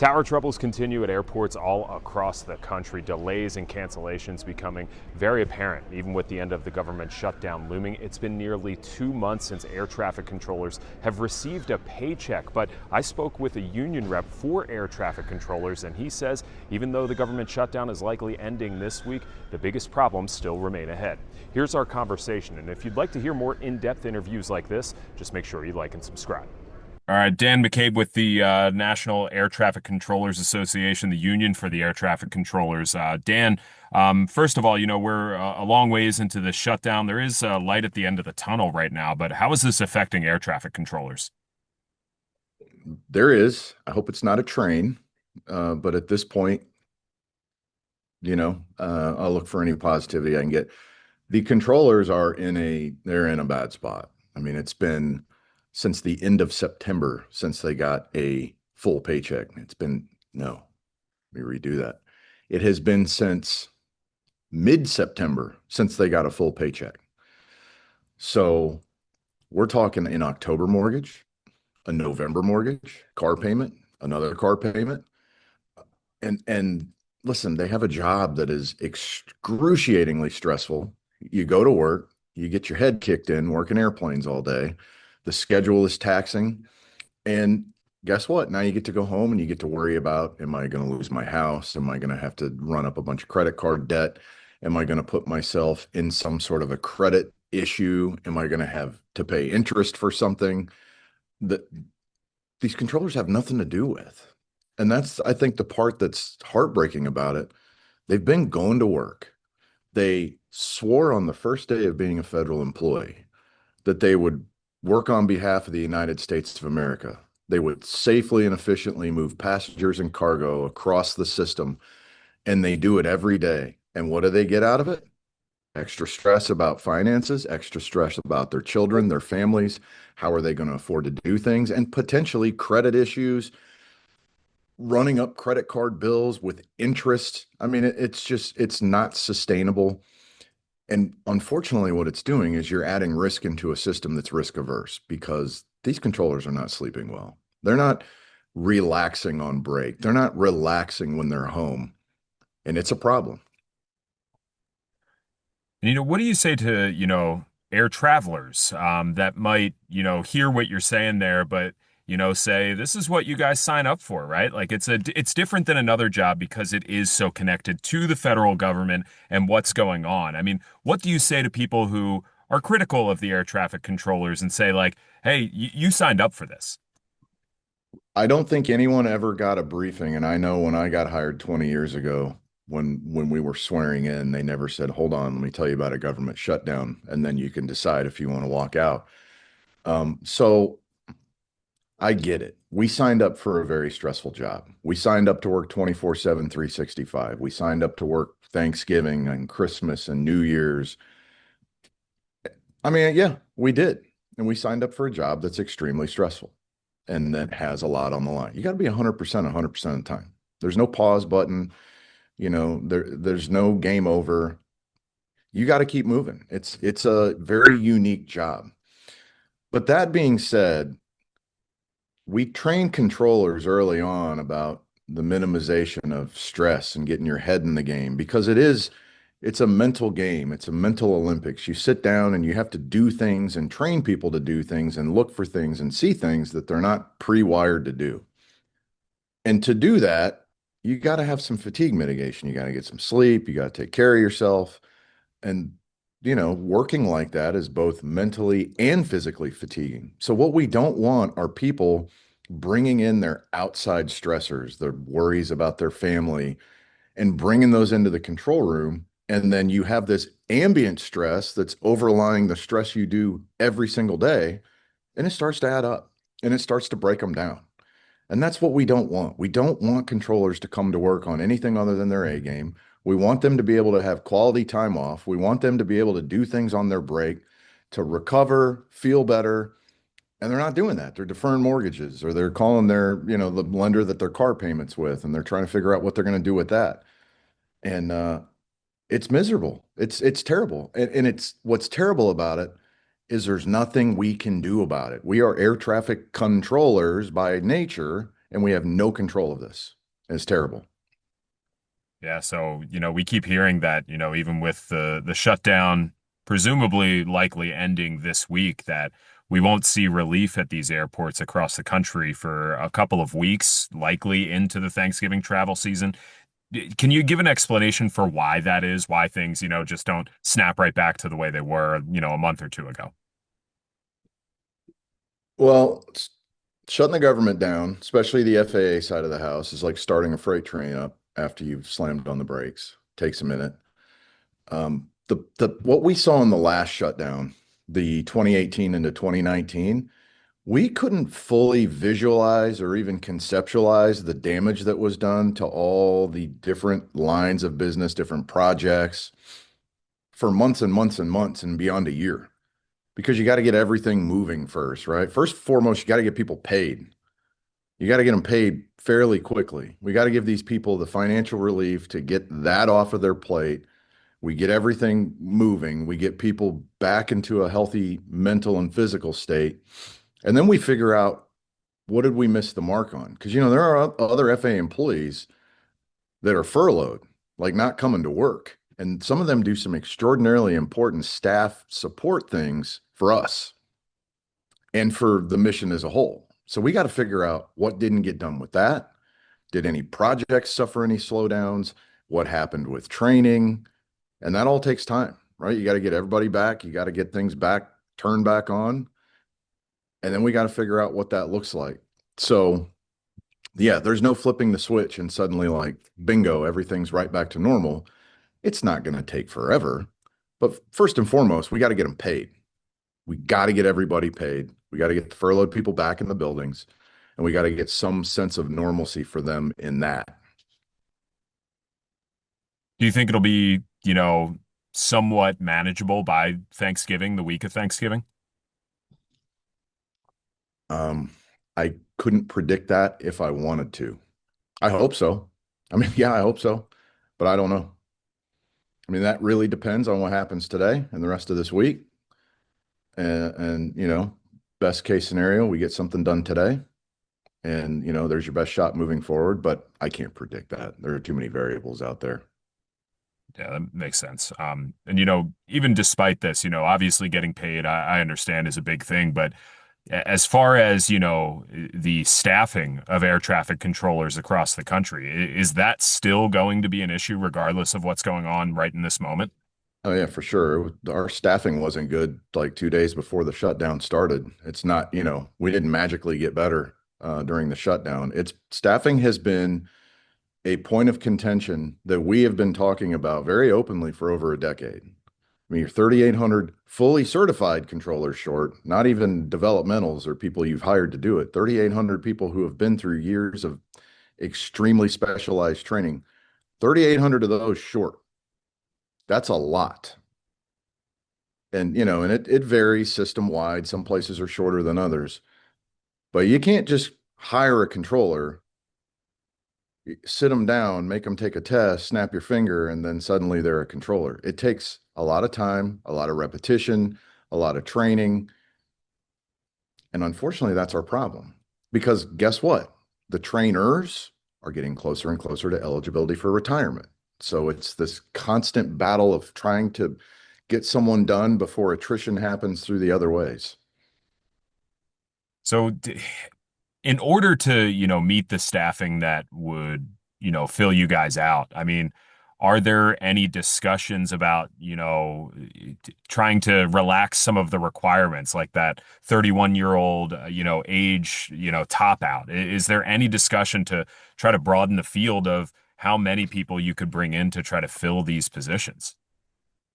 Tower troubles continue at airports all across the country. Delays and cancellations becoming very apparent, even with the end of the government shutdown looming. It's been nearly 2 months since air traffic controllers have received a paycheck. But I spoke with a union rep for air traffic controllers, and he says even though the government shutdown is likely ending this week, the biggest problems still remain ahead. Here's our conversation, and if you'd like to hear more in-depth interviews like this, just make sure you like and subscribe. All right, Dan McCabe with the National Air Traffic Controllers Association, the union for the air traffic controllers. Dan, first of all, we're a long ways into the shutdown. There is light at the end of the tunnel right now, but how is this affecting air traffic controllers? There is. I hope it's not a train, but at this point, I'll look for any positivity I can get. The controllers they're in a bad spot. I mean, it's been since the end of September since they got a full paycheck. No, let me redo that. It has been since mid-September since they got a full paycheck. So we're talking an October mortgage, a November mortgage, car payment, another car payment. And listen, they have a job that is excruciatingly stressful. You go to work, you get your head kicked in working airplanes all day. The schedule is taxing. And guess what? Now you get to go home and you get to worry about, am I going to lose my house? Am I going to have to run up a bunch of credit card debt? Am I going to put myself in some sort of a credit issue? Am I going to have to pay interest for something that these controllers have nothing to do with? And that's, I think, the part that's heartbreaking about it. They've been going to work. They swore on the first day of being a federal employee that they would work on behalf of the United States of America. They would safely and efficiently move passengers and cargo across the system, and they do it every day. And what do they get out of it? Extra stress about finances, extra stress about their children, their families. How are they going to afford to do things? And potentially credit issues, running up credit card bills with interest. I mean, it's not sustainable. And unfortunately, what it's doing is you're adding risk into a system that's risk averse because these controllers are not sleeping well. They're not relaxing on break. They're not relaxing when they're home. And it's a problem. And, what do you say to, air travelers that might, hear what you're saying there, but, say this is what you guys sign up for, right? Like it's different than another job because it is so connected to the federal government and what's going on. I mean, what do you say to people who are critical of the air traffic controllers and say like, hey, you signed up for this? I don't think anyone ever got a briefing. And I know when I got hired 20 years ago, when we were swearing in, they never said, hold on, let me tell you about a government shutdown, and then you can decide if you want to walk out. So I get it. We signed up for a very stressful job. We signed up to work 24/7, 365. We signed up to work Thanksgiving and Christmas and New Year's. I mean, yeah, we did. And we signed up for a job that's extremely stressful and that has a lot on the line. You got to be 100%, 100% of the time. There's no pause button. There's no game over. You got to keep moving. It's a very unique job. But that being said, we train controllers early on about the minimization of stress and getting your head in the game because it's a mental game. It's a mental Olympics. You sit down and you have to do things and train people to do things and look for things and see things that they're not pre-wired to do. And to do that, you got to have some fatigue mitigation. You got to get some sleep. You got to take care of yourself. And, working like that is both mentally and physically fatiguing. So what we don't want are people bringing in their outside stressors, their worries about their family, and bringing those into the control room. And then you have this ambient stress that's overlying the stress you do every single day. And it starts to add up and it starts to break them down. And that's what we don't want. We don't want controllers to come to work on anything other than their A game. We want them to be able to have quality time off. We want them to be able to do things on their break, to recover, feel better. And they're not doing that. They're deferring mortgages or they're calling the lender that their car payment's with, and they're trying to figure out what they're going to do with that. And it's miserable. It's terrible. And it's what's terrible about it is there's nothing we can do about it. We are air traffic controllers by nature, and we have no control of this. It's terrible. Yeah, so we keep hearing that, even with the shutdown presumably likely ending this week, that we won't see relief at these airports across the country for a couple of weeks, likely into the Thanksgiving travel season. Can you give an explanation for why that is, why things, just don't snap right back to the way they were, a month or two ago? Well, shutting the government down, especially the FAA side of the house, is like starting a freight train up after you've slammed on the brakes. Takes a minute. The what we saw in the last shutdown, the 2018 into 2019, we couldn't fully visualize or even conceptualize the damage that was done to all the different lines of business, different projects for months and months and months and beyond a year. Because you got to get everything moving first, right? First and foremost, you got to get people paid. You got to get them paid fairly quickly. We got to give these people the financial relief to get that off of their plate. We get everything moving. We get people back into a healthy mental and physical state. And then we figure out, what did we miss the mark on? Because, there are other FAA employees that are furloughed, like not coming to work. And some of them do some extraordinarily important staff support things for us and for the mission as a whole. So we got to figure out what didn't get done with that. Did any projects suffer any slowdowns? What happened with training? And that all takes time, right? You got to get everybody back. You got to get things back, turned back on. And then we got to figure out what that looks like. So, yeah, there's no flipping the switch and suddenly, like, bingo, everything's right back to normal. It's not going to take forever. But first and foremost, we got to get them paid. We got to get everybody paid. We got to get the furloughed people back in the buildings, and we got to get some sense of normalcy for them in that. Do you think it'll be, somewhat manageable by Thanksgiving, the week of Thanksgiving? Um, I couldn't predict that if I wanted to. I hope so. I mean, yeah, I hope so, but I don't know. I mean, that really depends on what happens today and the rest of this week. And best case scenario, we get something done today, and there's your best shot moving forward. But I can't predict that. There are too many variables out there. Yeah, that makes sense. And even despite this, obviously getting paid, I understand is a big thing, but as far as, the staffing of air traffic controllers across the country, is that still going to be an issue regardless of what's going on right in this moment? Oh yeah, for sure. Our staffing wasn't good like 2 days before the shutdown started. It's not, we didn't magically get better during the shutdown. It's staffing has been a point of contention that we have been talking about very openly for over a decade. I mean, you're 3,800 fully certified controllers short, not even developmentals or people you've hired to do it. 3,800 people who have been through years of extremely specialized training. 3,800 of those short. That's a lot. And it varies system wide. Some places are shorter than others, but you can't just hire a controller, sit them down, make them take a test, snap your finger, and then suddenly they're a controller. It takes a lot of time, a lot of repetition, a lot of training. And unfortunately, that's our problem. Because guess what? The trainers are getting closer and closer to eligibility for retirement. So it's this constant battle of trying to get someone done before attrition happens through the other ways. So in order to, meet the staffing that would, fill you guys out, I mean, are there any discussions about, trying to relax some of the requirements like that 31-year-old, age, top out? Is there any discussion to try to broaden the field of how many people you could bring in to try to fill these positions?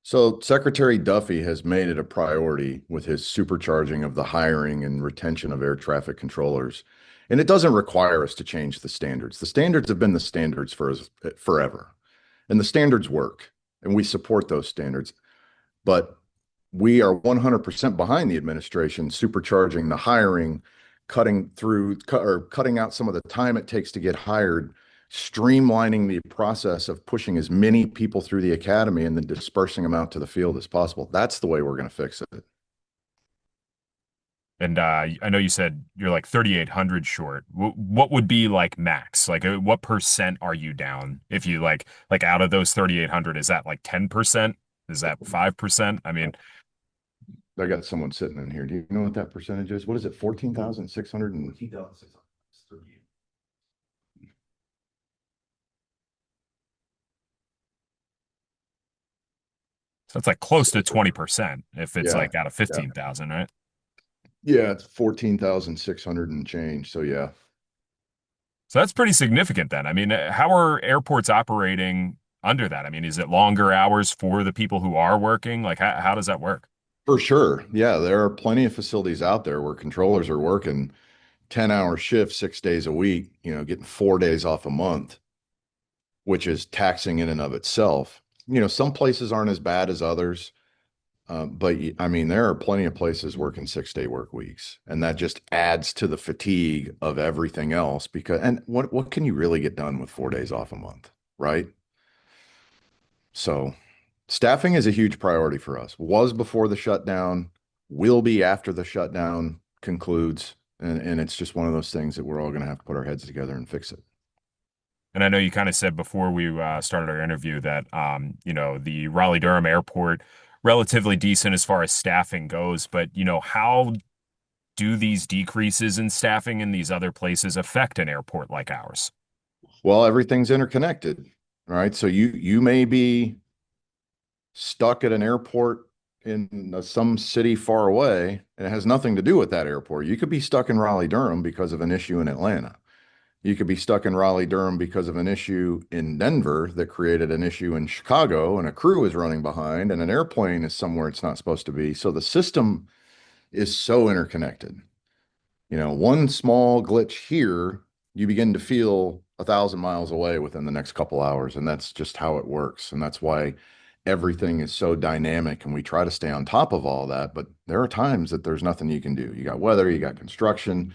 So Secretary Duffy has made it a priority with his supercharging of the hiring and retention of air traffic controllers. And it doesn't require us to change the standards. The standards have been the standards for forever. And the standards work, and we support those standards. But we are 100% behind the administration, supercharging the hiring, cutting out some of the time it takes to get hired, streamlining the process of pushing as many people through the academy and then dispersing them out to the field as possible. That's the way we're going to fix it. And I know you said you're like 3,800 short. What would be like max? Like what percent are you down if you like out of those 3,800, is that like 10%? Is that 5%? I mean, I got someone sitting in here. Do you know what that percentage is? What is it? 14,600 and 14,638. so it's like close to 20% if it's Yeah. like out of Yeah. 15,000, right? Yeah, it's 14,600 and change. So yeah. So that's pretty significant then. I mean, how are airports operating under that? I mean, is it longer hours for the people who are working? Like how does that work? For sure. Yeah, there are plenty of facilities out there where controllers are working 10-hour shifts 6 days a week, getting 4 days off a month, which is taxing in and of itself. Some places aren't as bad as others. But I mean, there are plenty of places working 6-day work weeks, and that just adds to the fatigue of everything else. And what can you really get done with 4 days off a month, right? So staffing is a huge priority for us. Was before the shutdown, will be after the shutdown concludes, and it's just one of those things that we're all going to have to put our heads together and fix it. And I know you kind of said before we started our interview that the Raleigh-Durham airport relatively decent as far as staffing goes, but how do these decreases in staffing in these other places affect an airport like ours? Well, everything's interconnected, right? So you may be stuck at an airport in some city far away, and it has nothing to do with that airport. You could be stuck in Raleigh-Durham because of an issue in Atlanta. You could be stuck in Raleigh-Durham because of an issue in Denver that created an issue in Chicago, and a crew is running behind, and an airplane is somewhere it's not supposed to be. So the system is so interconnected. One small glitch here, you begin to feel 1,000 miles away within the next couple hours. And that's just how it works. And that's why everything is so dynamic. And we try to stay on top of all that. But there are times that there's nothing you can do. You got weather, you got construction.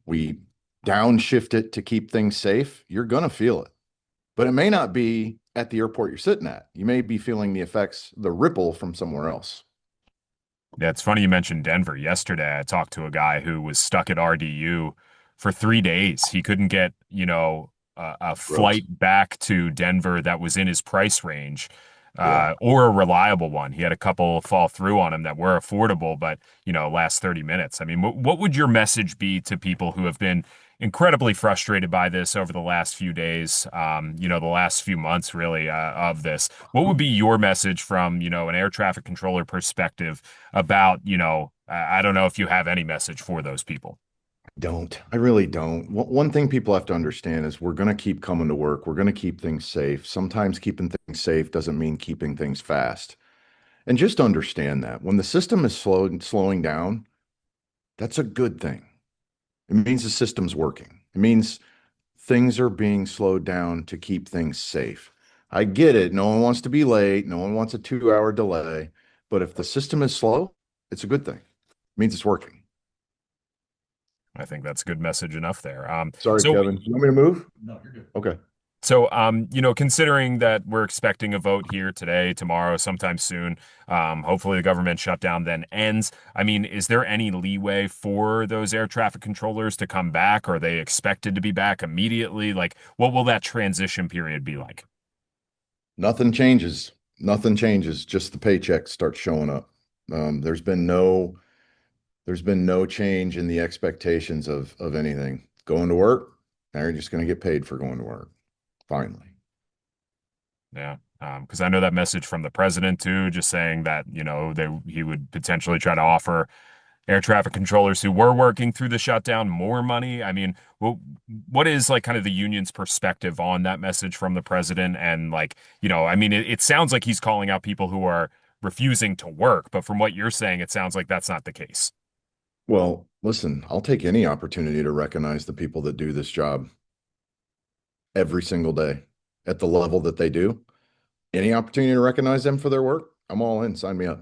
We downshift it to keep things safe. You're going to feel it. But it may not be at the airport you're sitting at. You may be feeling the effects, the ripple from somewhere else. Yeah, it's funny you mentioned Denver. Yesterday, I talked to a guy who was stuck at RDU for 3 days. He couldn't get, a Gross. flight back to Denver that was in his price range, Yeah. or a reliable one. He had a couple fall through on him that were affordable, but, last 30 minutes. I mean, what would your message be to people who have been incredibly frustrated by this over the last few days, the last few months, really, of this? What would be your message from, an air traffic controller perspective about, I don't know if you have any message for those people. Don't. I really don't. One thing people have to understand is we're going to keep coming to work. We're going to keep things safe. Sometimes keeping things safe doesn't mean keeping things fast. And just understand that when the system is slowing down, that's a good thing. It means the system's working. It means things are being slowed down to keep things safe. I get it. No one wants to be late. No one wants a 2-hour delay. But if the system is slow, it's a good thing. It means it's working. I think that's a good message enough there. Sorry, So Kevin. You want me to move? No, you're good. Okay. considering that we're expecting a vote here today, tomorrow, sometime soon, hopefully the government shutdown then ends. I mean, is there any leeway for those air traffic controllers to come back? Are they expected to be back immediately? Like, what will that transition period be like? Nothing changes. Nothing changes. Just the paycheck starts showing up. There's been no change in the expectations of anything. Going to work, now you're just going to get paid for going to work. Finally. Yeah. Because I know that message from the president too, just saying that, he would potentially try to offer air traffic controllers who were working through the shutdown more money. I mean, what is like kind of the union's perspective on that message from the president? And like, I mean, it sounds like he's calling out people who are refusing to work, but from what you're saying, it sounds like that's not the case. Well, listen, I'll take any opportunity to recognize the people that do this job every single day at the level that they do. Any opportunity to recognize them for their work, I'm all in. Sign me up.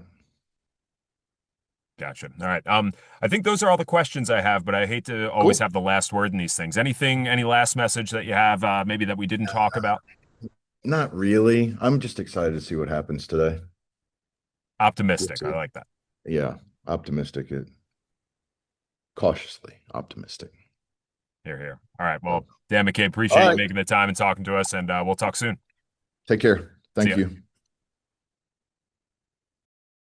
Gotcha. All right. I think those are all the questions I have, but I hate to always Cool. have the last word in these things. Any last message that you have, maybe that we didn't talk about? Not really. I'm just excited to see what happens today. We'll Optimistic. I see. like that. Yeah, optimistic. cautiously optimistic. Here, here. All right. Well, Dan McCabe, All appreciate you right. making the time and talking to us, and we'll talk soon. Take care. See Thank ya. you.